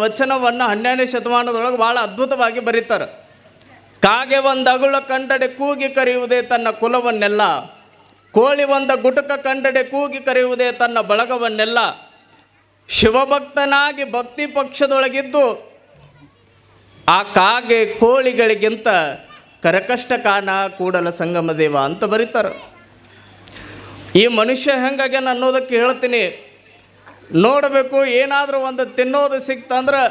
ವಚನವನ್ನು 12ನೇ ಶತಮಾನದೊಳಗೆ ಭಾಳ ಅದ್ಭುತವಾಗಿ ಬರೀತಾರೆ. ಕಾಗೆ ಒಂದು ಅಗುಳ ಕಂಡಡೆ ಕೂಗಿ ಕರೆಯುವುದೇ ತನ್ನ ಕುಲವನ್ನೆಲ್ಲ, ಕೋಳಿ ಒಂದು ಗುಟುಕ ಕಂಡಡೆ ಕೂಗಿ ಕರೆಯುವುದೇ ತನ್ನ ಬಳಗವನ್ನೆಲ್ಲ, ಶಿವಭಕ್ತನಾಗಿ ಭಕ್ತಿ ಪಕ್ಷದೊಳಗಿದ್ದು ಆ ಕಾಗೆ ಕೋಳಿಗಳಿಗಿಂತ ಕರಕಷ್ಟ ಕಾಣ ಕೂಡಲ ಸಂಗಮ ದೇವ ಅಂತ ಬರೀತಾರೆ. ಈ ಮನುಷ್ಯ ಹೆಂಗಾಗ್ಯಾನ ಅನ್ನೋದಕ್ಕೆ ಹೇಳ್ತೀನಿ. ನೋಡಬೇಕು, ಏನಾದರೂ ಒಂದು ತಿನ್ನೋದು ಸಿಕ್ತಂದ್ರೆ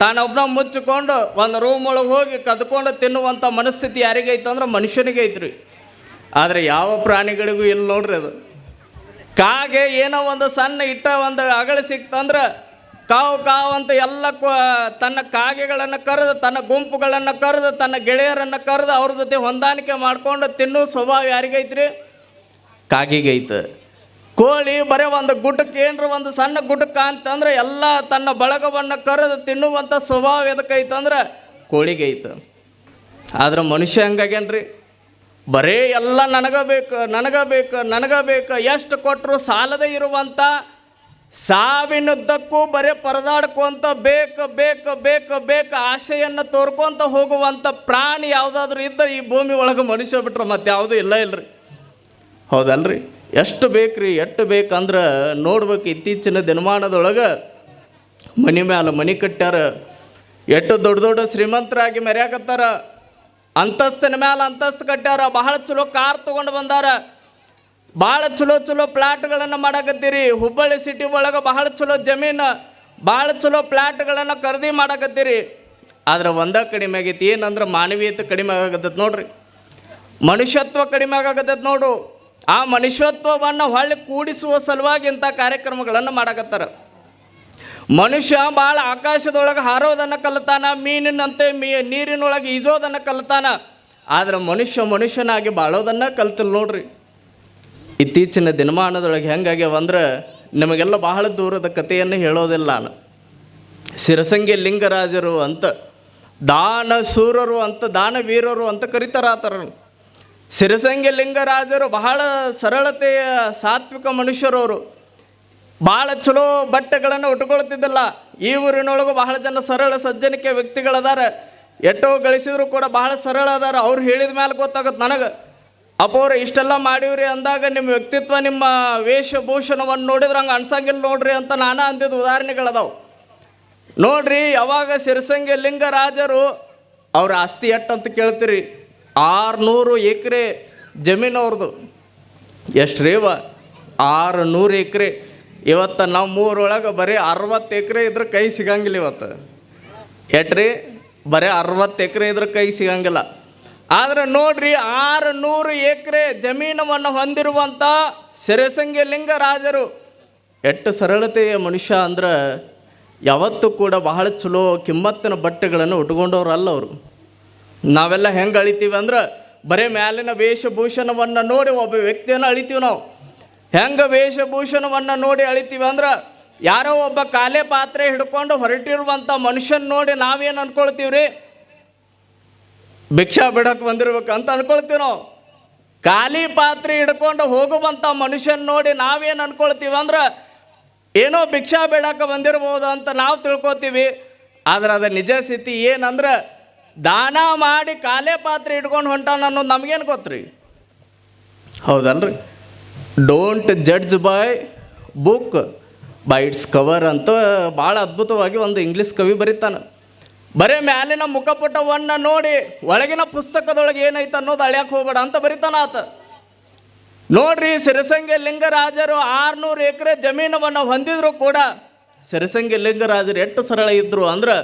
ತಾನೊಬ್ಬನ ಮುಚ್ಚಿಕೊಂಡು ಒಂದು ರೂಮ್ ಒಳಗೆ ಹೋಗಿ ಕದ್ಕೊಂಡು ತಿನ್ನುವಂಥ ಮನಸ್ಥಿತಿ ಯಾರಿಗೈತೆ ಅಂದ್ರೆ ಮನುಷ್ಯನಿಗೆ ಐತ್ರಿ. ಆದರೆ ಯಾವ ಪ್ರಾಣಿಗಳಿಗೂ ಇಲ್ಲ ನೋಡ್ರಿ. ಅದು ಕಾಗೆ ಏನೋ ಒಂದು ಸಣ್ಣ ಇಟ್ಟ ಒಂದು ಅಗಳ ಸಿಕ್ತಂದ್ರೆ ಕಾವು ಕಾವು ಅಂತ ಎಲ್ಲ ತನ್ನ ಕಾಗೆಗಳನ್ನು ಕರೆದು, ತನ್ನ ಗುಂಪುಗಳನ್ನು ಕರೆದು, ತನ್ನ ಗೆಳೆಯರನ್ನು ಕರೆದು ಅವ್ರ ಜೊತೆ ಹೊಂದಾಣಿಕೆ ಮಾಡ್ಕೊಂಡು ತಿನ್ನೋ ಸ್ವಭಾವ ಯಾರಿಗೈತ್ರಿ? ಕಾಗಿಗೈತೆ. ಕೋಳಿ ಬರೀ ಒಂದು ಗುಟಕ್ಕೆ ಏನರ ಒಂದು ಸಣ್ಣ ಗುಟಕ ಅಂತಂದ್ರೆ ಎಲ್ಲ ತನ್ನ ಬಳಗವನ್ನು ಕರೆದು ತಿನ್ನುವಂಥ ಸ್ವಭಾವ ಎದಕ್ಕೈತಂದ್ರೆ ಕೋಳಿಗೈತೆ. ಆದ್ರೆ ಮನುಷ್ಯ ಹಂಗಾಗ್ಯಾನ್ರಿ, ಬರೀ ಎಲ್ಲ ನನಗಬೇಕು ಎಷ್ಟು ಕೊಟ್ಟರು ಸಾಲದೇ ಇರುವಂಥ, ಸಾವಿನುದ್ದಕ್ಕೂ ಬರೀ ಪರದಾಡ್ಕೊಂತ ಬೇಕು ಆಸೆಯನ್ನು ತೋರ್ಕೊಂತ ಹೋಗುವಂಥ ಪ್ರಾಣಿ ಯಾವುದಾದ್ರೂ ಇದ್ದರೆ ಈ ಭೂಮಿ ಒಳಗೆ ಮನುಷ್ಯ ಬಿಟ್ರೆ ಮತ್ತೆ ಯಾವುದೂ ಇಲ್ಲರಿ. ಹೌದಲ್ರಿ? ಎಷ್ಟು ಬೇಕಂದ್ರೆ ನೋಡ್ಬೇಕು. ಇತ್ತೀಚಿನ ದಿನಮಾನದೊಳಗೆ ಮನೆ ಮ್ಯಾಲ ಮನೆ ಕಟ್ಟ್ಯಾರ, ಎಷ್ಟು ದೊಡ್ಡ ಶ್ರೀಮಂತರಾಗಿ ಮೆರ್ಯಾಕತ್ತಾರ, ಅಂತಸ್ತಿನ ಮ್ಯಾಲ ಅಂತಸ್ತು ಕಟ್ಟ್ಯಾರ, ಬಹಳ ಚಲೋ ಕಾರ್ ತೊಗೊಂಡು ಬಂದಾರ, ಭಾಳ ಚಲೋ ಪ್ಲಾಟ್ಗಳನ್ನು ಮಾಡಕತ್ತೀರಿ. ಹುಬ್ಬಳ್ಳಿ ಸಿಟಿ ಒಳಗೆ ಬಹಳ ಚಲೋ ಜಮೀನು, ಭಾಳ ಚಲೋ ಪ್ಲಾಟ್ಗಳನ್ನು ಖರೀದಿ ಮಾಡಕತ್ತೀರಿ. ಆದ್ರೆ ಒಂದೇ ಕಡಿಮೆ ಆಗೈತಿ, ಏನಂದ್ರೆ ಮಾನವೀಯತೆ ಕಡಿಮೆ ಆಗತ್ತೈತೆ ನೋಡ್ರಿ, ಮನುಷ್ಯತ್ವ ಕಡಿಮೆ ಆಗತ್ತೈತೆ ನೋಡು. ಆ ಮನುಷ್ಯತ್ವವನ್ನು ಹೊಳ್ಳಿ ಕೂಡಿಸುವ ಸಲುವಾಗಿ ಇಂಥ ಕಾರ್ಯಕ್ರಮಗಳನ್ನು ಮಾಡಕತ್ತಾರ. ಮನುಷ್ಯ ಭಾಳ ಆಕಾಶದೊಳಗೆ ಹಾರೋದನ್ನು ಕಲಿತಾನ, ಮೀನಿನಂತೆ ನೀರಿನೊಳಗೆ ಈಜೋದನ್ನು ಕಲಿತಾನ. ಆದರೆ ಮನುಷ್ಯನಾಗಿ ಬಾಳೋದನ್ನು ಕಲ್ತಿಲ್ಲ ನೋಡ್ರಿ. ಇತ್ತೀಚಿನ ದಿನಮಾನದೊಳಗೆ ಹೆಂಗಾಗ್ಯಾವಂದ್ರೆ ನಿಮಗೆಲ್ಲ ಬಹಳ ದೂರದ ಕಥೆಯನ್ನು ಹೇಳೋದಿಲ್ಲ ನಾನು. ಸಿರಸಂಗಿ ಲಿಂಗರಾಜರು ಅಂತ ದಾನಶೂರರು ಅಂತ, ದಾನವೀರರು ಅಂತ ಕರೀತಾರ. ಆತರ ಸಿರಸಂಗಿ ಲಿಂಗರಾಜರು ಬಹಳ ಸರಳತೆಯ ಸಾತ್ವಿಕ ಮನುಷ್ಯರವರು. ಭಾಳ ಚಲೋ ಬಟ್ಟೆಗಳನ್ನು ಉಟ್ಕೊಳ್ತಿದ್ದಿಲ್ಲ. ಈ ಊರಿನೊಳಗೂ ಬಹಳ ಜನ ಸರಳ ಸಜ್ಜನಿಕೆ ವ್ಯಕ್ತಿಗಳದಾರ, ಎಷ್ಟೋ ಗಳಿಸಿದ್ರು ಕೂಡ ಬಹಳ ಸರಳ ಅದಾರ. ಅವ್ರು ಹೇಳಿದ ಮೇಲೆ ಗೊತ್ತಾಗತ್ತೆ ನನಗೆ, ಅಪ್ಪವ್ರು ಇಷ್ಟೆಲ್ಲ ಮಾಡಿವ್ರಿ ಅಂದಾಗ ನಿಮ್ಮ ವ್ಯಕ್ತಿತ್ವ, ನಿಮ್ಮ ವೇಷಭೂಷಣವನ್ನು ನೋಡಿದ್ರೆ ಹಂಗೆ ಅನ್ಸಂಗಿಲ್ಲ ನೋಡ್ರಿ ಅಂತ ನಾನು ಅಂದಿದ್ದು ಉದಾಹರಣೆಗಳದಾವು ನೋಡ್ರಿ. ಯಾವಾಗ ಸಿರಸಂಗಿ ಲಿಂಗರಾಜರು ಅವ್ರ ಆಸ್ತಿ ಎಟ್ಟಂತ ಕೇಳ್ತೀರಿ, 600 ಎಕರೆ ಜಮೀನು ಅವ್ರದ್ದು. ಎಷ್ಟು ರೀ? 600 ಎಕರೆ. ಇವತ್ತು ನಮ್ಮ ಊರೊಳಗೆ ಬರೀ 60 ಎಕರೆ ಇದ್ರೆ ಕೈ ಸಿಗಂಗಿಲ್ಲ. ಇವತ್ತು ಎಟ್ರಿ? ಬರೀ 60 ಎಕರೆ ಇದ್ರೆ ಕೈ ಸಿಗಂಗಿಲ್ಲ. ಆದರೆ ನೋಡ್ರಿ, 600 ಎಕರೆ ಜಮೀನವನ್ನು ಹೊಂದಿರುವಂಥ ಸಿರಸಂಗಿ ಲಿಂಗರಾಜರು ಎಷ್ಟು ಸರಳತೆಯ ಮನುಷ್ಯ ಅಂದ್ರೆ ಯಾವತ್ತೂ ಕೂಡ ಬಹಳ ಚಲೋ ಕಿಮ್ಮತ್ತಿನ ಬಟ್ಟೆಗಳನ್ನು ಉಟ್ಕೊಂಡವ್ರಲ್ಲ ಅವರು. ನಾವೆಲ್ಲ ಹೆಂಗೆ ಅಳಿತೀವಿ ಅಂದ್ರೆ ಬರೀ ಮ್ಯಾಲಿನ ವೇಷಭೂಷಣವನ್ನು ನೋಡಿ ಒಬ್ಬ ವ್ಯಕ್ತಿಯನ್ನು ಅಳಿತೀವಿ ನಾವು. ಹೆಂಗೆ ವೇಷಭೂಷಣವನ್ನು ನೋಡಿ ಅಳಿತೀವಿ ಅಂದ್ರೆ ಯಾರೋ ಒಬ್ಬ ಕಾಲೇ ಪಾತ್ರೆ ಹಿಡ್ಕೊಂಡು ಹೊರಟಿರುವಂಥ ಮನುಷ್ಯನ ನೋಡಿ ನಾವೇನು ಅಂದ್ಕೊಳ್ತೀವಿ ರೀ? ಭಿಕ್ಷಾ ಬಿಡಕ್ಕೆ ಬಂದಿರ್ಬೇಕಂತ ಅಂದ್ಕೊಳ್ತೀವಿ ನಾವು. ಖಾಲಿ ಪಾತ್ರೆ ಹಿಡ್ಕೊಂಡು ಹೋಗುವಂಥ ಮನುಷ್ಯನ ನೋಡಿ ನಾವೇನು ಅಂದ್ಕೊಳ್ತೀವಿ ಅಂದ್ರೆ ಏನೋ ಭಿಕ್ಷಾ ಬೇಡಕ್ಕೆ ಬಂದಿರ್ಬೋದು ಅಂತ ನಾವು ತಿಳ್ಕೊತೀವಿ. ಆದ್ರೆ ಅದು ನಿಜ ಸ್ಥಿತಿ ಏನಂದ್ರೆ ದಾನ ಮಾಡಿ ಕಾಲೇ ಪಾತ್ರೆ ಇಟ್ಕೊಂಡು ಹೊಂಟಾನ ಅನ್ನೋದು ನಮಗೇನು ಗೊತ್ತ್ರಿ? ಹೌದಲ್ರಿ? Don't judge by book by it's cover ಅಂತ ಭಾಳ ಅದ್ಭುತವಾಗಿ ಒಂದು ಇಂಗ್ಲೀಷ್ ಕವಿ ಬರೀತಾನೆ. ಬರೀ ಮ್ಯಾಲಿನ ಮುಖಪುಟವನ್ನು ನೋಡಿ ಒಳಗಿನ ಪುಸ್ತಕದೊಳಗೆ ಏನೈತೆ ಅನ್ನೋದು ಅಳ್ಯಾಕೆ ಹೋಗಬೇಡ ಅಂತ ಬರೀತಾನ ಆತ. ನೋಡ್ರಿ, ಸಿರಸಂಗಿ ಲಿಂಗರಾಜರು 600 ಎಕರೆ ಜಮೀನವನ್ನು ಹೊಂದಿದ್ರು ಕೂಡ ಸಿರಸಂಗಿ ಲಿಂಗರಾಜರು ಎಷ್ಟು ಸರಳ ಇದ್ದರು ಅಂದ್ರೆ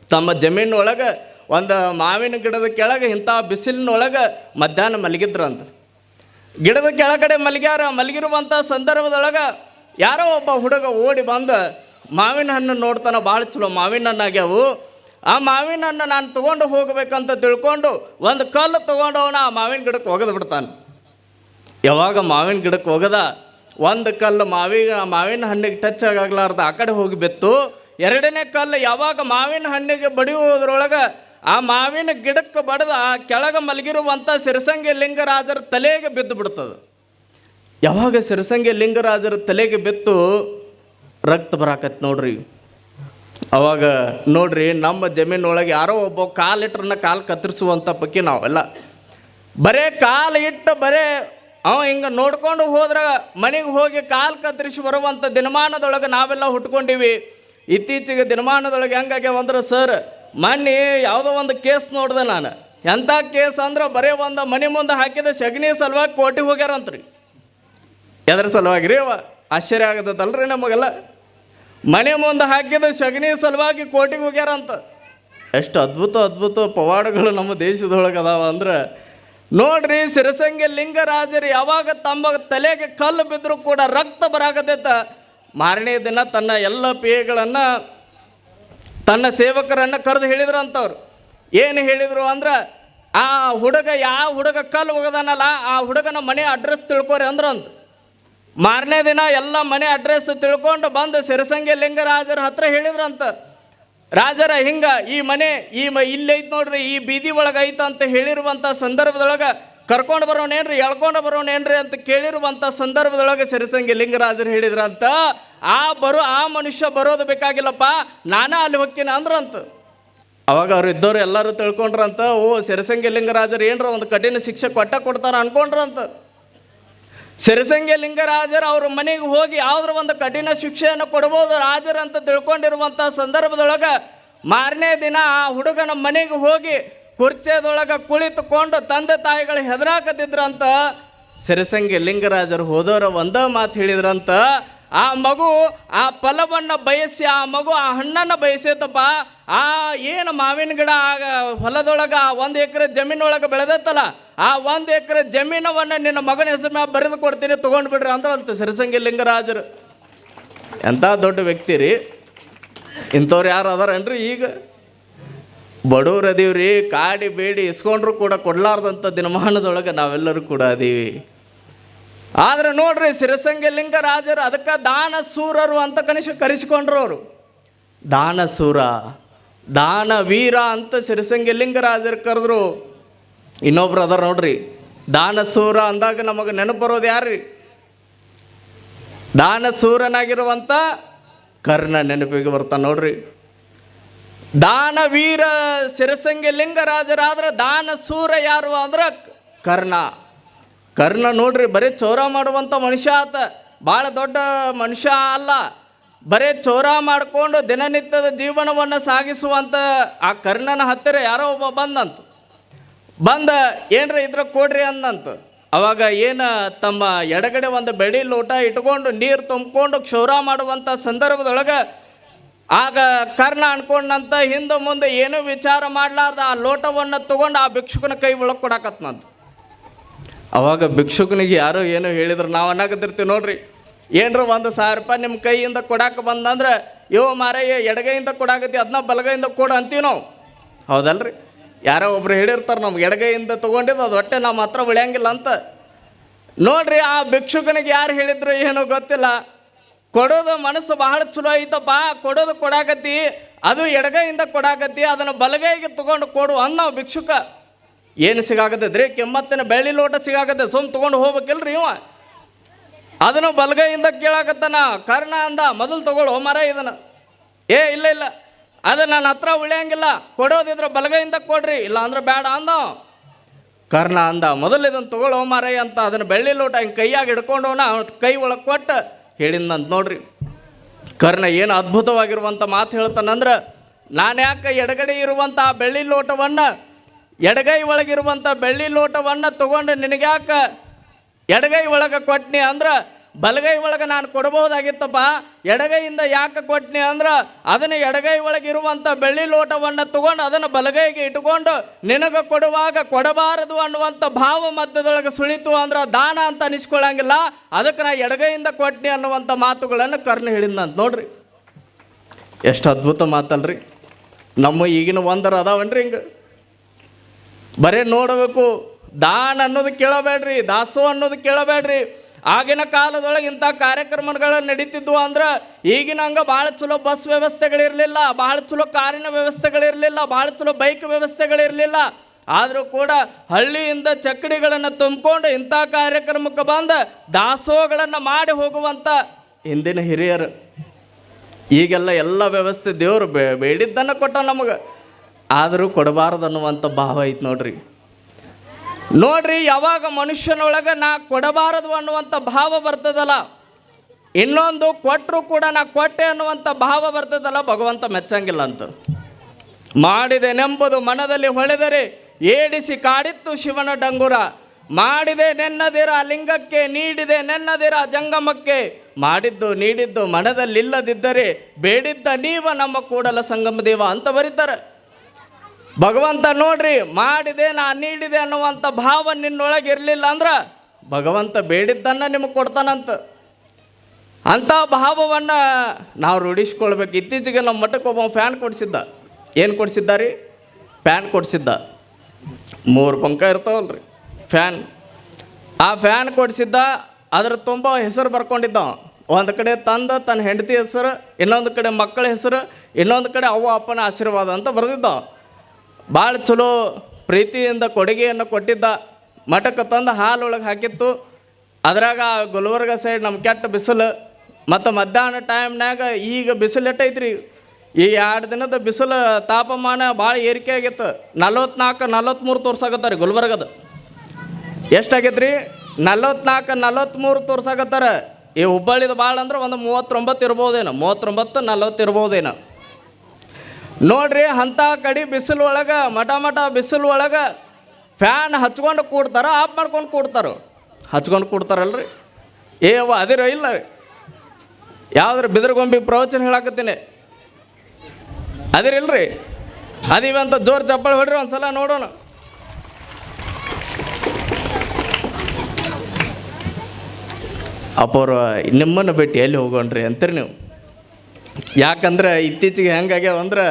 ತಮ್ಮ ಜಮೀನೊಳಗೆ ಒಂದು ಮಾವಿನ ಗಿಡದ ಕೆಳಗೆ ಇಂಥ ಬಿಸಿಲಿನೊಳಗೆ ಮಧ್ಯಾಹ್ನ ಮಲಗಿದ್ರಂತ. ಗಿಡದ ಕೆಳಗಡೆ ಮಲಗಿರುವಂಥ ಸಂದರ್ಭದೊಳಗೆ ಯಾರೋ ಒಬ್ಬ ಹುಡುಗ ಓಡಿ ಬಂದು ಮಾವಿನ ಹಣ್ಣು ನೋಡ್ತಾನೆ. ಭಾಳ ಚಲೋ ಮಾವಿನ ಹಣ್ಣು ಆಗ್ಯಾವು. ಆ ಮಾವಿನ ಹಣ್ಣು ನಾನು ತೊಗೊಂಡು ಹೋಗ್ಬೇಕಂತ ತಿಳ್ಕೊಂಡು ಒಂದು ಕಲ್ಲು ತೊಗೊಂಡು ಅವನು ಆ ಮಾವಿನ ಗಿಡಕ್ಕೆ ಒಗೆದು ಬಿಡ್ತಾನೆ. ಯಾವಾಗ ಮಾವಿನ ಗಿಡಕ್ಕೆ ಒಗೆದ ಒಂದು ಕಲ್ಲು ಮಾವಿನ ಹಣ್ಣಿಗೆ ಟಚ್ ಆಗಲಾರ್ದ ಆ ಕಡೆ ಹೋಗಿ ಬಿತ್ತು. ಎರಡನೇ ಕಲ್ಲು ಯಾವಾಗ ಮಾವಿನ ಹಣ್ಣಿಗೆ ಬಡಿಯುವುದರೊಳಗೆ ಆ ಮಾವಿನ ಗಿಡಕ್ಕೆ ಬಡ್ದು ಆ ಕೆಳಗೆ ಮಲಗಿರುವಂಥ ಸಿರಸಂಗಿ ಲಿಂಗರಾಜರ ತಲೆಗೆ ಬಿದ್ದು ಬಿಡ್ತದೆ. ಯಾವಾಗ ಸಿರಸಂಗಿ ಲಿಂಗರಾಜರ ತಲೆಗೆ ಬಿತ್ತು ರಕ್ತ ಬರಾಕತ್ತೆ ನೋಡ್ರಿ. ಅವಾಗ ನೋಡ್ರಿ, ನಮ್ಮ ಜಮೀನೊಳಗೆ ಯಾರೋ ಒಬ್ಬ ಕಾಲಿಟ್ರನ್ನ ಕಾಲು ಕತ್ತರಿಸುವಂಥ ಪಕ್ಕಿ ನಾವೆಲ್ಲ ಬರೇ ಕಾಲು ಇಟ್ಟು ಬರೇ ಅವ ಹಿಂಗೆ ನೋಡ್ಕೊಂಡು ಹೋದ್ರೆ ಮನೆಗೆ ಹೋಗಿ ಕಾಲು ಕತ್ತರಿಸಿ ಬರುವಂಥ ದಿನಮಾನದೊಳಗೆ ನಾವೆಲ್ಲ ಹುಟ್ಕೊಂಡಿವಿ. ಇತ್ತೀಚೆಗೆ ದಿನಮಾನದೊಳಗೆ ಹೆಂಗಾಗ್ಯಾವ ಅಂದ್ರೆ ಸರ್, ಮೊನ್ನೆ ಯಾವುದೋ ಒಂದು ಕೇಸ್ ನೋಡಿದೆ ನಾನು. ಎಂಥ ಕೇಸ್ ಅಂದ್ರೆ ಬರೀ ಒಂದು ಮನೆ ಮುಂದೆ ಹಾಕಿದ ಸಗಣಿ ಸಲುವಾಗಿ ಕೋರ್ಟಿಗೆ ಹೋಗ್ಯಾರಂತ್ರಿ. ಎದ್ರ ಸಲುವಾಗಿ ರೀ ಅವ ಆಶ್ಚರ್ಯ ಆಗತ್ತಲ್ರಿ ನಮಗೆಲ್ಲ. ಮನೆ ಮುಂದೆ ಹಾಕಿದ ಸಗಣಿ ಸಲುವಾಗಿ ಕೋರ್ಟಿಗೆ ಹೋಗ್ಯಾರಂತ. ಎಷ್ಟು ಅದ್ಭುತ ಪವಾಡಗಳು ನಮ್ಮ ದೇಶದೊಳಗೆ ಅದಾವ ಅಂದ್ರೆ ನೋಡ್ರಿ. ಸಿರಸಂಗಿ ಲಿಂಗರಾಜರು ಯಾವಾಗ ತಮ್ಮ ತಲೆಗೆ ಕಲ್ಲು ಬಿದ್ದರೂ ಕೂಡ ರಕ್ತ ಬರಾಕತೈತ, ಮಾರನೇ ದಿನ ತನ್ನ ಎಲ್ಲ ಪೇಯಗಳನ್ನು ತನ್ನ ಸೇವಕರನ್ನು ಕರೆದು ಹೇಳಿದ್ರಂಥವ್ರು. ಏನು ಹೇಳಿದರು ಅಂದ್ರೆ, ಆ ಹುಡುಗ ಯಾವ ಹುಡುಗ ಕಲ್ಲು ಒಗದಾನಲ್ಲ ಆ ಹುಡುಗನ ಮನೆ ಅಡ್ರೆಸ್ ತಿಳ್ಕೊರಿ ಅಂದ್ರಂತ. ಮಾರನೇ ದಿನ ಎಲ್ಲ ಮನೆ ಅಡ್ರೆಸ್ ತಿಳ್ಕೊಂಡು ಬಂದು ಸಿರಸಂಗಿ ಲಿಂಗರಾಜರ ಹತ್ರ ಹೇಳಿದ್ರಂತ, ರಾಜರ ಹಿಂಗ ಈ ಮನೆ ಇಲ್ಲೈತೆ ನೋಡ್ರಿ, ಈ ಬೀದಿ ಒಳಗೆ ಐತೆ ಅಂತ ಹೇಳಿರುವಂಥ ಸಂದರ್ಭದೊಳಗೆ ಕರ್ಕೊಂಡು ಬರೋನೇನ್ರಿ, ಎಳ್ಕೊಂಡು ಬರೋನೇನ್ರಿ ಅಂತ ಕೇಳಿರುವಂಥ ಸಂದರ್ಭದೊಳಗೆ ಸಿರಸಂಗಿ ಲಿಂಗರಾಜರು ಹೇಳಿದ್ರಂತ, ಆ ಮನುಷ್ಯ ಬರೋದು ಬೇಕಾಗಿಲ್ಲಪ್ಪ, ನಾನೇ ಅಲ್ಲಿ ಹೋಗ್ತೀನಿ ಅಂದ್ರಂತ. ಅವಾಗ ಅವ್ರು ಇದ್ದವ್ರು ಎಲ್ಲರೂ ತಿಳ್ಕೊಂಡ್ರಂತ, ಓ ಸಿರಸಂಗಿ ಲಿಂಗರಾಜರು ಏನರ ಒಂದು ಕಠಿಣ ಶಿಕ್ಷೆ ಕೊಡ್ತಾರ ಅನ್ಕೊಂಡ್ರಂತ. ಸಿರಸಂಗಿ ಲಿಂಗರಾಜರು ಅವ್ರ ಮನೆಗೆ ಹೋಗಿ ಯಾವ್ದ್ರ ಒಂದು ಕಠಿಣ ಶಿಕ್ಷೆಯನ್ನು ಕೊಡ್ಬೋದು ರಾಜರಂತ ತಿಳ್ಕೊಂಡಿರುವಂಥ ಸಂದರ್ಭದೊಳಗೆ ಮಾರನೇ ದಿನ ಆ ಹುಡುಗನ ಮನೆಗೆ ಹೋಗಿ ಕುರ್ಚೆದೊಳಗೆ ಕುಳಿತುಕೊಂಡು ತಂದೆ ತಾಯಿಗಳು ಹೆದರಾಕತ್ತಿದ್ರಂತ. ಸಿರಸಂಗಿ ಲಿಂಗರಾಜರು ಹೋದವರು ಒಂದೇ ಮಾತು ಹೇಳಿದ್ರಂತ, ಆ ಮಗು ಆ ಫಲವನ್ನು ಬಯಸಿ, ಆ ಮಗು ಆ ಹಣ್ಣನ್ನು ಬಯಸೈತಪ್ಪ, ಆ ಏನು ಮಾವಿನ ಗಿಡ ಆಗ ಹೊಲದೊಳಗೆ 1 ಎಕರೆ ಜಮೀನೊಳಗೆ ಬೆಳೆದತ್ತಲ್ಲ, ಆ 1 ಎಕರೆ ಜಮೀನವನ್ನು ನಿನ್ನ ಮಗನ ಹೆಸರು ಮ್ಯಾಗ ಬರೆದು ಕೊಡ್ತೀನಿ, ತೊಗೊಂಡು ಬಿಡ್ರಿ ಅಂದ್ರಂತ ಸಿರಸಂಗಿ ಲಿಂಗರಾಜರು. ಎಂಥ ದೊಡ್ಡ ವ್ಯಕ್ತಿ ರೀ. ಇಂಥವ್ರು ಯಾರು ಅದಾರನ್ರಿ? ಈಗ ಬಡವ್ರು ಅದೀವ್ರಿ, ಕಾಡಿ ಬೇಡಿ ಇಸ್ಕೊಂಡ್ರು ಕೂಡ ಕೊಡ್ಲಾರ್ದಂಥ ದಿನಮಾನದೊಳಗೆ ನಾವೆಲ್ಲರೂ ಕೂಡ ಅದೀವಿ. ಆದರೆ ನೋಡ್ರಿ, ಸಿರಸಂಗಿ ಲಿಂಗರಾಜರು ಅದಕ್ಕೆ ದಾನಸೂರರು ಅಂತ ಕರೆಸಿಕೊಂಡ್ರು. ಅವರು ದಾನಸೂರ, ದಾನವೀರ ಅಂತ ಸಿರಸಂಗಿ ಲಿಂಗರಾಜರು ಕರೆದ್ರು. ಇನ್ನೊಬ್ರು ಅದಾರ ನೋಡ್ರಿ, ದಾನಸೂರ ಅಂದಾಗ ನಮಗೆ ನೆನಪು ಬರೋದು ಯಾರ್ರಿ? ದಾನಸೂರನಾಗಿರುವಂಥ ಕರ್ಣ ನೆನಪಿಗೆ ಬರ್ತಾನೆ ನೋಡ್ರಿ. ದಾನವೀರ ಸಿರಸಂಗಿ ಲಿಂಗರಾಜರಾದ್ರೆ ದಾನಸೂರ ಯಾರು ಅಂದ್ರೆ ಕರ್ಣ ನೋಡ್ರಿ. ಬರೀ ಚೌರ ಮಾಡುವಂಥ ಮನುಷ್ಯ ಆತ, ಭಾಳ ದೊಡ್ಡ ಮನುಷ್ಯ ಅಲ್ಲ. ಬರೀ ಚೌರ ಮಾಡಿಕೊಂಡು ದಿನನಿತ್ಯದ ಜೀವನವನ್ನು ಸಾಗಿಸುವಂಥ ಆ ಕರ್ಣನ ಹತ್ತಿರ ಯಾರೋ ಒಬ್ಬ ಬಂದ ಏನ್ರಿ ಇದ್ರ ಕೊಡ್ರಿ ಅಂದಂತ. ಅವಾಗ ಏನು ತಮ್ಮ ಎಡಗಡೆ ಒಂದು ಬೆಳ್ಳಿ ಲೋಟ ಇಟ್ಕೊಂಡು ನೀರು ತುಂಬಿಕೊಂಡು ಕ್ಷೌರ ಮಾಡುವಂಥ ಸಂದರ್ಭದೊಳಗೆ ಆಗ ಕರ್ಣ ಅನ್ಕೊಂಡಂತ ಹಿಂದೆ ಮುಂದೆ ಏನೂ ವಿಚಾರ ಮಾಡಲಾರ್ದ ಆ ಲೋಟವನ್ನು ತೊಗೊಂಡು ಆ ಭಿಕ್ಷುಕನ ಕೈ ಒಳಗೆ ಕೊಡಾಕತ್ನಂತ. ಅವಾಗ ಭಿಕ್ಷುಕನಿಗೆ ಯಾರೋ ಏನೋ ಹೇಳಿದ್ರು, ನಾವು ಅನ್ನಾಗತ್ತಿರ್ತೀವಿ ನೋಡ್ರಿ, ಏನರ 1,000 ರೂಪಾಯಿ ನಿಮ್ಮ ಕೈಯಿಂದ ಕೊಡಾಕ ಬಂದಂದ್ರೆ, ಮಾರಯ್ಯ ಎಡಗೈಯಿಂದ ಕೊಡಾಕತ್ತಿ, ಅದನ್ನ ಬಲಗೈಯಿಂದ ಕೊಡು ಅಂತೀವಿ ನಾವು, ಹೌದಲ್ರಿ? ಯಾರೋ ಒಬ್ರು ಹೇಳಿರ್ತಾರೆ, ನಮ್ಗೆ ಎಡಗೈಯಿಂದ ತೊಗೊಂಡಿದ್ದು ಅದು ಹೊಟ್ಟೆ ನಮ್ಮ ಹತ್ರ ಉಳಿಯಂಗಿಲ್ಲ ಅಂತ. ನೋಡ್ರಿ, ಆ ಭಿಕ್ಷುಕನಿಗೆ ಯಾರು ಹೇಳಿದ್ರು ಏನೋ ಗೊತ್ತಿಲ್ಲ, ಕೊಡೋದು ಮನಸ್ಸು ಬಹಳ ಚಲೋ ಐತಪ್ಪ, ಕೊಡೋದು ಕೊಡಾಕತ್ತಿ, ಅದು ಎಡಗೈಯಿಂದ ಕೊಡಾಕತ್ತಿ, ಅದನ್ನು ಬಲಗೈಗೆ ತೊಗೊಂಡು ಕೊಡು ಅಂದ ಭಿಕ್ಷುಕ. ಏನು ಸಿಗಾಕತ್ತದ್ರಿ? ಕೆಮ್ಮತ್ತಿನ ಬೆಳ್ಳಿ ಲೋಟ ಸಿಗಾಕತ್ತೆ, ತೊಗೊಂಡು ಹೋಗ್ಬೇಕಿಲ್ರಿ ಇವ. ಅದನ್ನು ಬಲಗೈಯಿಂದ ಕೇಳಾಕತ್ತಾನ. ಕರ್ಣ ಅಂದ, ಮೊದಲು ತೊಗೊಳು ಮರ ಇದನ್ನು. ಇಲ್ಲ ಅದು ನನ್ನ ಹತ್ರ ಉಳಿಯಂಗಿಲ್ಲ, ಕೊಡೋದಿದ್ರೆ ಬಲಗೈಯಿಂದ ಕೊಡ್ರಿ, ಇಲ್ಲ ಅಂದ್ರೆ ಬೇಡ ಅಂದ. ಕರ್ಣ ಅಂದ, ಮೊದಲು ಇದನ್ನು ತೊಗೊಳ್ಳೋ ಮಾರಯ್ಯ ಅಂತ ಅದನ್ನು ಬೆಳ್ಳಿ ಲೋಟ ಹಿಂಗೆ ಕೈಯಾಗಿ ಹಿಡ್ಕೊಂಡವನ ಕೈ ಒಳಗೆ ಕೊಟ್ಟು ಹೇಳಿದಂತ ನೋಡ್ರಿ. ಕರ್ಣ ಏನು ಅದ್ಭುತವಾಗಿರುವಂಥ ಮಾತು ಹೇಳ್ತಾನಂದ್ರೆ, ನಾನು ಯಾಕೆ ಎಡಗಡೆ ಇರುವಂಥ ಬೆಳ್ಳಿ ಲೋಟವನ್ನು, ಎಡಗೈ ಒಳಗಿರುವಂಥ ಬೆಳ್ಳಿ ಲೋಟವನ್ನು ತೊಗೊಂಡು ನಿನಗ್ಯಾಕೆ ಎಡಗೈ ಒಳಗೆ ಕೊಟ್ನಿ ಅಂದ್ರೆ, ಬಲಗೈ ಒಳಗೆ ನಾನು ಕೊಡಬಹುದಾಗಿತ್ತಪ್ಪ, ಎಡಗೈಯಿಂದ ಯಾಕೆ ಕೊಟ್ನಿ ಅಂದ್ರೆ, ಅದನ್ನು ಎಡಗೈ ಒಳಗಿರುವಂಥ ಬೆಳ್ಳಿ ಲೋಟವನ್ನು ತೊಗೊಂಡು ಅದನ್ನು ಬಲಗೈಗೆ ಇಟ್ಕೊಂಡು ನಿನಗೆ ಕೊಡುವಾಗ ಕೊಡಬಾರದು ಅನ್ನುವಂಥ ಭಾವ ಮಧ್ಯದೊಳಗೆ ಸುಳಿತು ಅಂದ್ರೆ ದಾನ ಅಂತ ಅನಿಸ್ಕೊಳ್ಳಂಗಿಲ್ಲ, ಅದಕ್ಕೆ ನಾ ಎಡಗೈಯಿಂದ ಕೊಟ್ನಿ ಅನ್ನುವಂಥ ಮಾತುಗಳನ್ನು ಕರ್ಣ ಹೇಳಿದಂತ ನೋಡ್ರಿ. ಎಷ್ಟು ಅದ್ಭುತ ಮಾತಲ್ರಿ. ನಮ್ಮ ಈಗಿನ ಒಂದರ ಅದಾವನ್ರಿ ಹಿಂಗೆ ಬರೀ ನೋಡಬೇಕು. ದಾನ ಅನ್ನೋದು ಕೇಳಬೇಡ್ರಿ, ದಾಸೋ ಅನ್ನೋದು ಕೇಳಬೇಡ್ರಿ. ಆಗಿನ ಕಾಲದೊಳಗೆ ಇಂಥ ಕಾರ್ಯಕ್ರಮಗಳು ನಡೀತಿದ್ವು ಅಂದ್ರೆ ಈಗಿನ ಹಂಗೆ ಭಾಳ ಚಲೋ ಬಸ್ ವ್ಯವಸ್ಥೆಗಳಿರಲಿಲ್ಲ, ಭಾಳ ಚಲೋ ಕಾರಿನ ವ್ಯವಸ್ಥೆಗಳಿರಲಿಲ್ಲ, ಭಾಳ ಚಲೋ ಬೈಕ್ ವ್ಯವಸ್ಥೆಗಳಿರಲಿಲ್ಲ. ಆದರೂ ಕೂಡ ಹಳ್ಳಿಯಿಂದ ಚಕ್ಕಡಿಗಳನ್ನು ತುಂಬಿಕೊಂಡು ಇಂಥ ಕಾರ್ಯಕ್ರಮಕ್ಕೆ ಬಂದು ದಾಸೋಹಗಳನ್ನು ಮಾಡಿ ಹೋಗುವಂಥ ಹಿಂದಿನ ಹಿರಿಯರು ಈಗೆಲ್ಲ ಎಲ್ಲ ವ್ಯವಸ್ಥೆ ದೇವರು ಬೇಡಿದ್ದನ್ನು ಕೊಟ್ಟ ನಮಗೆ, ಆದರೂ ಕೊಡಬಾರ್ದು ಅನ್ನುವಂಥ ಭಾವ ಐತೆ ನೋಡ್ರಿ. ಯಾವಾಗ ಮನುಷ್ಯನೊಳಗೆ ನಾ ಕೊಡಬಾರದು ಅನ್ನುವಂಥ ಭಾವ ಬರ್ತದಲ್ಲ, ಇನ್ನೊಂದು ಕೊಟ್ಟರು ಕೂಡ ನಾ ಕೊಟ್ಟೆ ಅನ್ನುವಂಥ ಭಾವ ಬರ್ತದಲ್ಲ, ಭಗವಂತ ಮೆಚ್ಚಂಗಿಲ್ಲ ಅಂತ. ಮಾಡಿದೆನೆಂಬುದು ಮನದಲ್ಲಿ ಹೊಳೆದರೆ ಏಡಿಸಿ ಕಾಡಿತ್ತು ಶಿವನ ಡಂಗುರ. ಮಾಡಿದೆ ನೆನ್ನದಿರ ಲಿಂಗಕ್ಕೆ, ನೀಡಿದೆ ನೆನ್ನದಿರ ಜಂಗಮಕ್ಕೆ. ಮಾಡಿದ್ದು ನೀಡಿದ್ದು ಮನದಲ್ಲಿಲ್ಲದಿದ್ದರೆ ಬೇಡಿದ್ದ ನೀವ ನಮ್ಮ ಕೂಡಲ ಸಂಗಮ ದೇವ ಅಂತ ಬರೀತಾರೆ ಭಗವಂತ. ನೋಡ್ರಿ, ಮಾಡಿದೆ ನಾ ನೀಡಿದೆ ಅನ್ನುವಂಥ ಭಾವ ನಿನ್ನೊಳಗೆ ಇರಲಿಲ್ಲ ಅಂದ್ರೆ ಭಗವಂತ ಬೇಡಿದ್ದನ್ನು ನಿಮಗೆ ಕೊಡ್ತಾನಂತ. ಅಂಥ ಭಾವವನ್ನು ನಾವು ರೂಢಿಸ್ಕೊಳ್ಬೇಕು. ಇತ್ತೀಚೆಗೆ ನಮ್ಮ ಮಠಕ್ಕೆ ಒಬ್ಬ ಫ್ಯಾನ್ ಕೊಡಿಸಿದ್ದ. ಏನು ಕೊಡಿಸಿದ್ದಾರೆ? ಫ್ಯಾನ್ ಕೊಡಿಸಿದ್ದ. 3 ಪಂಕ ಇರ್ತಾವಲ್ರಿ ಫ್ಯಾನ್. ಆ ಫ್ಯಾನ್ ಕೊಡಿಸಿದ್ದ. ಅದ್ರ ತುಂಬ ಹೆಸರು ಬರ್ಕೊಂಡಿದ್ದ. ಒಂದು ಕಡೆ ತನ್ನ ಹೆಂಡತಿ ಹೆಸರು, ಇನ್ನೊಂದು ಕಡೆ ಮಕ್ಕಳ ಹೆಸರು, ಇನ್ನೊಂದು ಕಡೆ ಅವ್ವ ಅಪ್ಪನ ಆಶೀರ್ವಾದ ಅಂತ ಬರೆದಿದ್ದ. ಭಾಳ ಚಲೋ ಪ್ರೀತಿಯಿಂದ ಕೊಡುಗೆಯನ್ನು ಕೊಟ್ಟಿದ್ದ. ಮಠಕ್ಕೆ ತಂದು ಹಾಲೊಳಗೆ ಹಾಕಿತ್ತು. ಅದ್ರಾಗ ಗುಲ್ಬರ್ಗ ಸೈಡ್ ನಮ್ಮ ಕೆಟ್ಟ ಬಿಸಿಲು, ಮತ್ತು ಮಧ್ಯಾಹ್ನ ಟೈಮ್ನಾಗ ಈಗ ಬಿಸಿಲು ಎಟ್ಟೈತ್ರಿ. ಈ 2 ದಿನದ ಬಿಸಿಲು ತಾಪಮಾನ ಭಾಳ ಏರಿಕೆ ಆಗಿತ್ತು. 44-43 ತೋರ್ಸಾಕತ್ತಾರೆ ಗುಲ್ಬರ್ಗದ. ಎಷ್ಟಾಗೈತೆ ರೀ? 44-43 ತೋರ್ಸಾಕತ್ತಾರೆ. ಈ ಹುಬ್ಬಳ್ಳಿದು ಭಾಳ ಅಂದ್ರೆ ಒಂದು 39 ಇರ್ಬೋದೇನೋ, 39-40 ಇರ್ಬೋದೇನೋ ನೋಡ್ರಿ. ಅಂಥ ಕಡೆ ಬಿಸಿಲು ಒಳಗೆ, ಮಠ ಬಿಸಿಲು ಒಳಗೆ ಫ್ಯಾನ್ ಹಚ್ಕೊಂಡು ಕೂಡ್ತಾರ, ಆಫ್ ಮಾಡ್ಕೊಂಡು ಕೂಡ್ತಾರೋ? ಹಚ್ಕೊಂಡು ಕೂಡ್ತಾರಲ್ರಿ. ಅದಿರೋ ಇಲ್ಲ ರೀ? ಯಾವುದ್ರ ಬಿದಿರುಗೊಂಬಿ ಪ್ರವಚನ ಹೇಳಾಕತ್ತೀನಿ, ಅದಿರಿಲ್ರಿ? ಅದಿವಂತ ಜೋರು ಚಪ್ಪಾಳೆ ಹೊಡ್ರಿ ಒಂದು ಸಲ ನೋಡೋಣ. ಅಪ್ಪವ್ರು ನಿಮ್ಮನ್ನು ಬಿಟ್ಟು ಎಲ್ಲಿ ಹೋಗೋಣ್ರಿ ಅಂತೀರಿ ನೀವು. ಯಾಕಂದ್ರೆ ಇತ್ತೀಚೆಗೆ ಹೆಂಗಾಗ್ಯಾವಂದ್ರೆ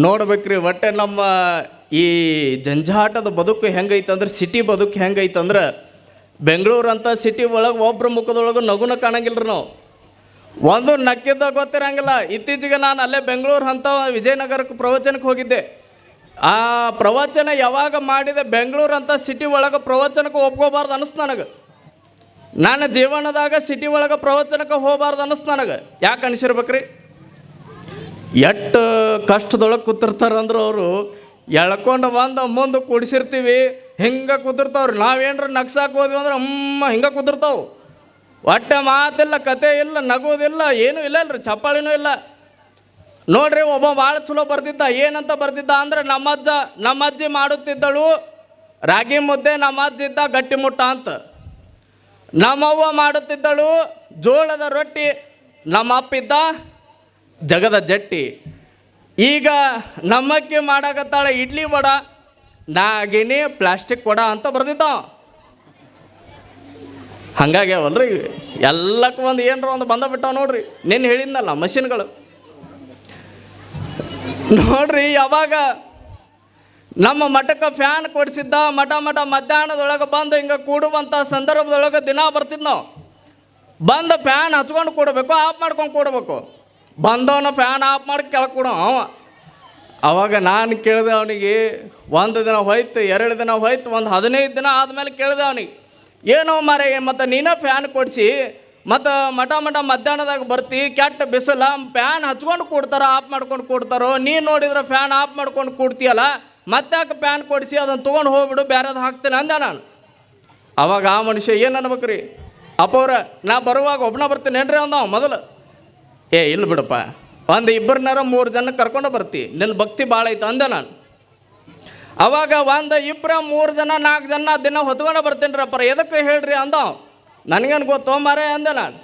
ನೋಡ್ಬೇಕ್ರಿ, ಒಟ್ಟೆ ನಮ್ಮ ಈ ಜಂಜಾಟದ ಬದುಕು ಹೆಂಗೈತಂದ್ರೆ, ಸಿಟಿ ಬದುಕು ಹೆಂಗೈತಂದ್ರೆ, ಬೆಂಗಳೂರು ಅಂತ ಸಿಟಿ ಒಳಗೆ ಒಬ್ಬರ ಮುಖದೊಳಗೆ ನಗುನ ಕಾಣಂಗಿಲ್ರಿ ನಾವು. ಒಂದು ನಕ್ಕಿದ್ದ ಗೊತ್ತಿರಂಗಿಲ್ಲ. ಇತ್ತೀಚೆಗೆ ನಾನು ಅಲ್ಲೇ ಬೆಂಗಳೂರು ಅಂತ ವಿಜಯನಗರಕ್ಕೆ ಪ್ರವಚನಕ್ಕೆ ಹೋಗಿದ್ದೆ. ಆ ಪ್ರವಚನ ಯಾವಾಗ ಮಾಡಿದೆ, ಬೆಂಗಳೂರು ಅಂತ ಸಿಟಿ ಒಳಗೆ ಪ್ರವಚನಕ್ಕೆ ಒಪ್ಕೋಬಾರ್ದು ಅನ್ನಿಸ್ತು ನನಗೆ. ನಾನು ಜೀವನದಾಗ ಸಿಟಿ ಒಳಗೆ ಪ್ರವಚನಕ್ಕೆ ಹೋಗಬಾರ್ದು ಅನ್ನಿಸ್ತು ನನಗೆ. ಯಾಕೆ ಅನಿಸಿರ್ಬೇಕ್ರಿ? ಎಷ್ಟು ಕಷ್ಟದೊಳಗೆ ಕೂತಿರ್ತಾರಂದ್ರೆ ಅವರು ಎಳ್ಕೊಂಡು ಬಂದು ಮುಂದೆ ಕುಡಿಸಿರ್ತೀವಿ, ಹಿಂಗೆ ಕೂತಿರ್ತಾವ್ರಿ. ನಾವೇನ್ರ ನಗ್ಸಾಕ್ ಹೋದ್ವಿ ಅಂದ್ರೆ ಹಿಂಗೆ ಕೂತಿರ್ತಾವೆ. ಒಟ್ಟೆ ಮಾತಿಲ್ಲ, ಕತೆ ಇಲ್ಲ, ನಗೋದಿಲ್ಲ, ಏನೂ ಇಲ್ಲಲ್ರಿ, ಚಪ್ಪಾಳಿನೂ ಇಲ್ಲ. ನೋಡ್ರಿ, ಒಬ್ಬ ಭಾಳ ಚಲೋ ಬರ್ತಿದ್ದ. ಏನಂತ ಬರ್ತಿದ್ದ ಅಂದ್ರೆ, ನಮ್ಮ ಅಜ್ಜಿ ಮಾಡುತ್ತಿದ್ದಳು ರಾಗಿ ಮುದ್ದೆ, ನಮ್ಮ ಅಜ್ಜಿ ಇದ್ದ ಗಟ್ಟಿ ಮುಟ್ಟ ಅಂತ. ನಮ್ಮವ್ವ ಮಾಡುತ್ತಿದ್ದಳು ಜೋಳದ ರೊಟ್ಟಿ, ನಮ್ಮ ಅಪ್ಪ ಇದ್ದ ಜಗದ ಜಟ್ಟಿ. ಈಗ ನಮ್ಮಕ್ಕಿ ಮಾಡಾಕತ್ತಾಳೆ ಇಡ್ಲಿ ವಡ, ನಾಗಿನಿ ಪ್ಲಾಸ್ಟಿಕ್ ವಡ ಅಂತ ಬರ್ದಿದ್ದ. ಹಂಗಾಗ್ಯಾವಲ್ರಿ ಎಲ್ಲಕ್ಕೂ ಒಂದು ಏನರ ಒಂದು ಬಂದ ನೋಡ್ರಿ. ನಿನ್ನೆ ಹೇಳಿದ್ನಲ್ಲ ಮಷಿನ್ಗಳು ನೋಡ್ರಿ. ಯಾವಾಗ ನಮ್ಮ ಮಠಕ್ಕೆ ಫ್ಯಾನ್ ಕೊಡಿಸಿದ್ದ, ಮಠ ಮಧ್ಯಾಹ್ನದೊಳಗೆ ಬಂದು ಹಿಂಗೆ ಕೂಡುವಂಥ ಸಂದರ್ಭದೊಳಗೆ ದಿನ ಬರ್ತಿದ್ದು ನಾವು. ಬಂದು ಫ್ಯಾನ್ ಹಚ್ಕೊಂಡು ಕೂಡಬೇಕು, ಆಫ್ ಮಾಡ್ಕೊಂಡು ಕೂಡಬೇಕು. ಬಂದವನ ಫ್ಯಾನ್ ಆಫ್ ಮಾಡಿ ಕೆಳಗೆ ಕೊಡೋ ಅವಾಗ ನಾನು ಕೇಳಿದೆ ಅವನಿಗೆ. 1 ದಿನ ಹೋಯ್ತು, 2 ದಿನ ಹೋಯ್ತು, ಒಂದು 15 ದಿನ ಆದಮೇಲೆ ಕೇಳಿದೆ ಅವನಿಗೆ, ಏನೋ ಮಾರೇ ಮತ್ತು ನೀನೇ ಫ್ಯಾನ್ ಕೊಡಿಸಿ ಮತ್ತು ಮಠ ಮಧ್ಯಾಹ್ನದಾಗ ಬರ್ತಿ, ಕೆಟ್ಟ ಬಿಸಿಲ, ಫ್ಯಾನ್ ಹಚ್ಕೊಂಡು ಕೂಡ್ತಾರೋ ಆಫ್ ಮಾಡ್ಕೊಂಡು ಕೂಡ್ತಾರೋ? ನೀನು ನೋಡಿದ್ರೆ ಫ್ಯಾನ್ ಆಫ್ ಮಾಡ್ಕೊಂಡು ಕೂಡ್ತೀಯಲ್ಲ, ಮತ್ತಾಕೆ ಫ್ಯಾನ್ ಕೊಡಿಸಿ ಅದನ್ನು ತೊಗೊಂಡು ಹೋಗ್ಬಿಡು, ಬೇರೆದು ಹಾಕ್ತೇನೆ ಅಂದೆ ನಾನು. ಅವಾಗ ಆ ಮನುಷ್ಯ ಏನು ಅನ್ಬೇಕ್ರಿ, ಅಪ್ಪವ್ರ ನಾ ಬರುವಾಗ ಒಬ್ಬನ ಬರ್ತೀನಿ ಏನ್ರಿ ಅಂದ ಮೊದಲು. ಇಲ್ಲ ಬಿಡಪ್ಪ, ಒಂದು 2-3 ಜನ ಕರ್ಕೊಂಡು ಬರ್ತಿ, ನಿನ್ನ ಭಕ್ತಿ ಭಾಳ ಐತೆ ಅಂದೆ ನಾನು. ಅವಾಗ 1, 2, 3 ಜನ 4 ಜನ ದಿನ ಹೊತ್ಕೊಂಡು ಬರ್ತೀನಿ ರೀ ಅಪ್ಪರ, ಎದಕ್ಕೆ ಹೇಳ್ರಿ ಅಂದ. ನನಗೇನು ಗೊತ್ತೋ ಮಾರೇ ಅಂದೆ ನಾನು.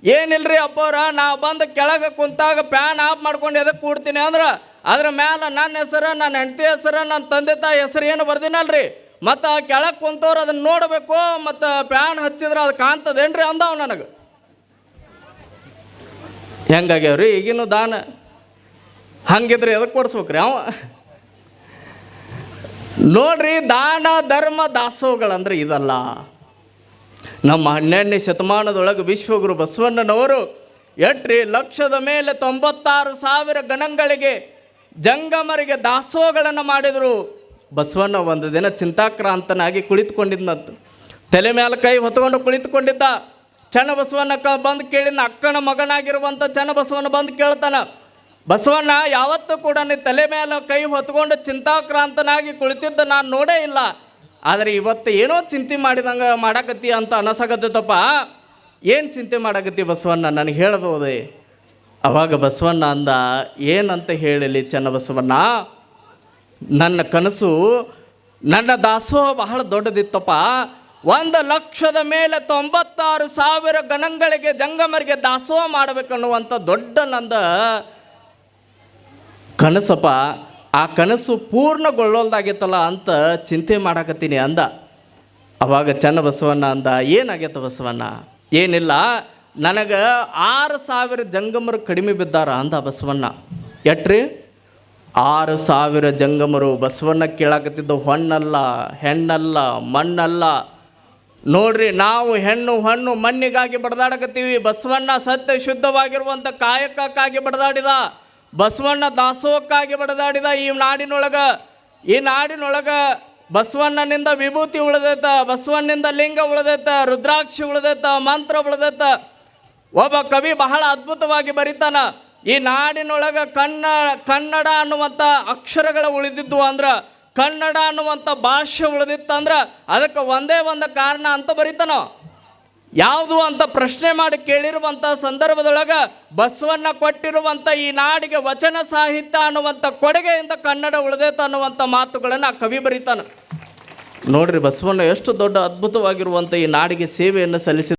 ಏನಿಲ್ರಿ ಅಪ್ಪವ್ರ, ನಾ ಬಂದು ಕೆಳಗೆ ಕುಂತಾಗ ಫ್ಯಾನ್ ಆಫ್ ಮಾಡ್ಕೊಂಡು ಎದಕ್ಕೆ ಕೂಡ್ತೀನಿ ಅಂದ್ರೆ, ಅದ್ರ ಮ್ಯಾಲೆ ನನ್ನ ಹೆಸರು, ನನ್ನ ಹೆಂಡತಿ ಹೆಸರು, ನನ್ನ ತಂದೆ ತಾಯಿ ಹೆಸರು ಏನು ಬರ್ದಿನಲ್ರಿ, ಮತ್ತು ಕೆಳಗೆ ಕುಂತವ್ರು ಅದನ್ನು ನೋಡಬೇಕು, ಮತ್ತು ಫ್ಯಾನ್ ಹಚ್ಚಿದ್ರೆ ಅದು ಕಾಣ್ತದೇನ್ರಿ ಅಂದವ ನನಗೆ. ಹೆಂಗಾಗ್ಯಾವ್ರಿ ಈಗಿನ ದಾನ? ಹಂಗಿದ್ರೆ ಎದಕ್ಕೆ ಕೊಡಿಸ್ಬೇಕ್ರಿ ಅವ? ನೋಡ್ರಿ, ದಾನ ಧರ್ಮ ದಾಸೋಹಗಳಂದ್ರೆ ಇದಲ್ಲ. ನಮ್ಮ 12ನೇ ಶತಮಾನದೊಳಗೆ ವಿಶ್ವಗುರು ಬಸವಣ್ಣನವರು ಎಟ್ರಿ ಲಕ್ಷದ ಮೇಲೆ 96,000 ಗಣಗಳಿಗೆ ಜಂಗಮರಿಗೆ ದಾಸೋಹಗಳನ್ನು ಮಾಡಿದರು. ಬಸವಣ್ಣ ಒಂದು ದಿನ ಚಿಂತಾಕ್ರಾಂತನಾಗಿ ಕುಳಿತುಕೊಂಡಿದ್ದಂತ, ತಲೆ ಮೇಲೆ ಕೈ ಹೊತ್ಕೊಂಡು ಕುಳಿತುಕೊಂಡಿದ್ದ. ಚನ್ನಬಸವಣ್ಣ ಬಂದು ಕೇಳಿದ ಅಕ್ಕನ ಮಗನಾಗಿರುವಂಥ ಚನ್ನಬಸವಣ್ಣ ಬಂದು ಕೇಳ್ತಾನ, ಬಸವಣ್ಣ ಯಾವತ್ತೂ ಕೂಡ ನೀ ತಲೆ ಮೇಲೆ ಕೈ ಹೊತ್ಕೊಂಡು ಚಿಂತಾಕ್ರಾಂತನಾಗಿ ಕುಳಿತಿದ್ದ ನಾನು ನೋಡೇ ಇಲ್ಲ, ಆದರೆ ಇವತ್ತು ಏನೋ ಚಿಂತೆ ಮಾಡಿದಂಗೆ ಮಾಡಾಕತ್ತಿ ಅಂತ ಅನಸಾಕತ್ತಪ್ಪ. ಏನು ಚಿಂತೆ ಮಾಡಾಕತ್ತಿ ಬಸವಣ್ಣ, ನನಗೆ ಹೇಳ್ಬೋದೆ? ಅವಾಗ ಬಸವಣ್ಣ ಅಂದ, ಏನಂತ ಹೇಳಲಿ ಚನ್ನಬಸವಣ್ಣ, ನನ್ನ ಕನಸು, ನನ್ನ ದಾಸೋಹ ಬಹಳ ದೊಡ್ಡದಿತ್ತಪ್ಪ. 1,00,000 ಮೇಲೆ 96,000 ಗಣಗಳಿಗೆ ಜಂಗಮರಿಗೆ ದಾಸೋಹ ಮಾಡಬೇಕನ್ನುವಂಥ ದೊಡ್ಡ ನಂದ ಕನಸಪ್ಪ. ಆ ಕನಸು ಪೂರ್ಣಗೊಳ್ಳೋಲ್ದಾಗಿತ್ತಲ್ಲ ಅಂತ ಚಿಂತೆ ಮಾಡಾಕತ್ತೀನಿ ಅಂದ. ಅವಾಗ ಚನ್ನಬಸವಣ್ಣ ಅಂದ, ಏನಾಗೈತೆ ಬಸವಣ್ಣ? ಏನಿಲ್ಲ, ನನಗೆ 6,000 ಜಂಗಮರು ಕಡಿಮೆ ಬಿದ್ದಾರ ಅಂದ ಬಸವಣ್ಣ. ಎಟ್ರಿ? 6,000 ಜಂಗಮರು. ಬಸವಣ್ಣ ಕೇಳಾಕತ್ತಿದ್ದ ಹೊಣ್ಣಲ್ಲ, ಹೆಣ್ಣಲ್ಲ, ಮಣ್ಣಲ್ಲ. ನೋಡ್ರಿ, ನಾವು ಹೆಣ್ಣು ಹೊಣ್ಣು ಮಣ್ಣಿಗಾಗಿ ಬಡದಾಡಕತ್ತೀವಿ. ಬಸವಣ್ಣ ಸತ್ಯ ಶುದ್ಧವಾಗಿರುವಂಥ ಕಾಯಕಕ್ಕಾಗಿ ಬಡದಾಡಿದ, ಬಸವಣ್ಣ ದಾಸೋಹಕ್ಕಾಗಿ ಬಡದಾಡಿದ. ಈ ನಾಡಿನೊಳಗೆ ಬಸವಣ್ಣನಿಂದ ವಿಭೂತಿ ಉಳಿದೈತ, ಬಸವಣ್ಣಿಂದ ಲಿಂಗ ಉಳಿದೈತ, ರುದ್ರಾಕ್ಷಿ ಉಳಿದೈತ, ಮಂತ್ರ ಉಳಿದೈತ. ಒಬ್ಬ ಕವಿ ಬಹಳ ಅದ್ಭುತವಾಗಿ ಬರೀತಾನ, ಈ ನಾಡಿನೊಳಗೆ ಕನ್ನಡ ಅನ್ನುವಂಥ ಅಕ್ಷರಗಳು ಉಳಿದಿದ್ದು ಅಂದ್ರೆ, ಕನ್ನಡ ಅನ್ನುವಂಥ ಭಾಷೆ ಉಳಿದಿತ್ತಂದ್ರೆ ಅದಕ್ಕೆ ಒಂದೇ ಒಂದು ಕಾರಣ ಅಂತ ಬರೀತಾನೋ. ಯಾವುದು ಅಂತ ಪ್ರಶ್ನೆ ಮಾಡಿ ಕೇಳಿರುವಂಥ ಸಂದರ್ಭದೊಳಗೆ ಬಸವಣ್ಣ ಕೊಟ್ಟಿರುವಂಥ ಈ ನಾಡಿಗೆ ವಚನ ಸಾಹಿತ್ಯ ಅನ್ನುವಂಥ ಕೊಡುಗೆಯಿಂದ ಕನ್ನಡ ಉಳಿದೈತ ಅನ್ನುವಂಥ ಮಾತುಗಳನ್ನು ಆ ಕವಿ ಬರೀತಾನೆ. ನೋಡ್ರಿ, ಬಸವಣ್ಣ ಎಷ್ಟು ದೊಡ್ಡ ಅದ್ಭುತವಾಗಿರುವಂಥ ಈ ನಾಡಿಗೆ ಸೇವೆಯನ್ನು ಸಲ್ಲಿಸಿದ.